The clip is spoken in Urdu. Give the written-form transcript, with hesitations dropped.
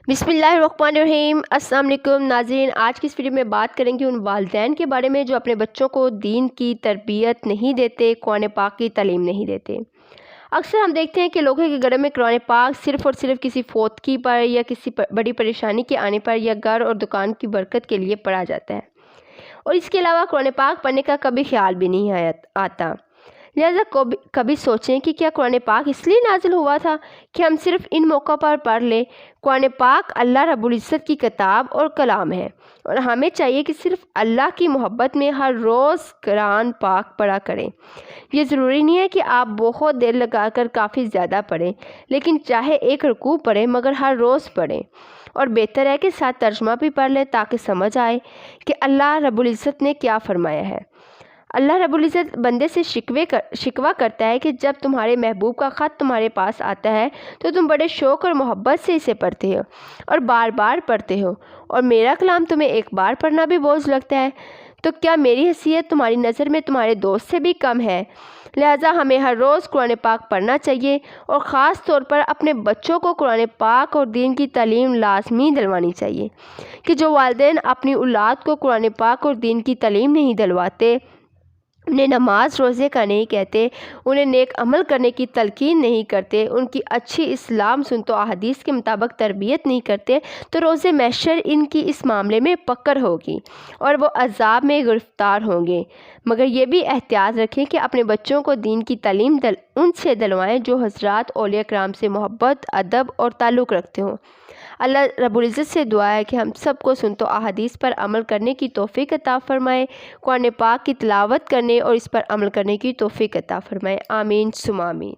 بسم اللہ الرحمن الرحیم۔ السلام علیکم ناظرین، آج کی اس ویڈیو میں بات کریں گے ان والدین کے بارے میں جو اپنے بچوں کو دین کی تربیت نہیں دیتے، قرآن پاک کی تعلیم نہیں دیتے۔ اکثر ہم دیکھتے ہیں کہ لوگوں کے گھروں میں قرآن پاک صرف اور صرف کسی فوتگی پر یا کسی بڑی پریشانی کے آنے پر یا گھر اور دکان کی برکت کے لیے پڑھا جاتا ہے، اور اس کے علاوہ قرآن پاک پڑھنے کا کبھی خیال بھی نہیں آتا۔ لہٰذا کبھی سوچیں کہ کیا قرآن پاک اس لیے نازل ہوا تھا کہ ہم صرف ان موقع پر پڑھ لیں؟ قرآن پاک اللہ رب العزت کی کتاب اور کلام ہے، اور ہمیں چاہیے کہ صرف اللہ کی محبت میں ہر روز قرآن پاک پڑھا کریں۔ یہ ضروری نہیں ہے کہ آپ بہت دیر لگا کر کافی زیادہ پڑھیں، لیکن چاہے ایک رکوع پڑھیں مگر ہر روز پڑھیں، اور بہتر ہے کہ ساتھ ترجمہ بھی پڑھ لیں تاکہ سمجھ آئے کہ اللہ رب العزت نے کیا فرمایا ہے۔ اللہ رب العزت بندے سے شکوہ کرتا ہے کہ جب تمہارے محبوب کا خط تمہارے پاس آتا ہے تو تم بڑے شوق اور محبت سے اسے پڑھتے ہو اور بار بار پڑھتے ہو، اور میرا کلام تمہیں ایک بار پڑھنا بھی بوجھ لگتا ہے۔ تو کیا میری حیثیت تمہاری نظر میں تمہارے دوست سے بھی کم ہے؟ لہٰذا ہمیں ہر روز قرآن پاک پڑھنا چاہیے، اور خاص طور پر اپنے بچوں کو قرآن پاک اور دین کی تعلیم لازمی دلوانی چاہیے، کہ جو والدین اپنی اولاد کو قرآن پاک اور دین کی تعلیم نہیں دلواتے، انہیں نماز روزے کا نہیں کہتے، انہیں نیک عمل کرنے کی تلقین نہیں کرتے، ان کی اچھی اسلام سنت و احادیث کے مطابق تربیت نہیں کرتے، تو روز محشر ان کی اس معاملے میں پکڑ ہوگی اور وہ عذاب میں گرفتار ہوں گے۔ مگر یہ بھی احتیاط رکھیں کہ اپنے بچوں کو دین کی تعلیم ان سے دلوائیں جو حضرات اولیاء کرام سے محبت، ادب اور تعلق رکھتے ہوں۔ اللہ رب العزت سے دعا ہے کہ ہم سب کو سنت و احادیث پر عمل کرنے کی توفیق عطا فرمائے، قرآن پاک کی تلاوت کرنے اور اس پر عمل کرنے کی توفیق عطا فرمائے۔ آمین ثم آمین۔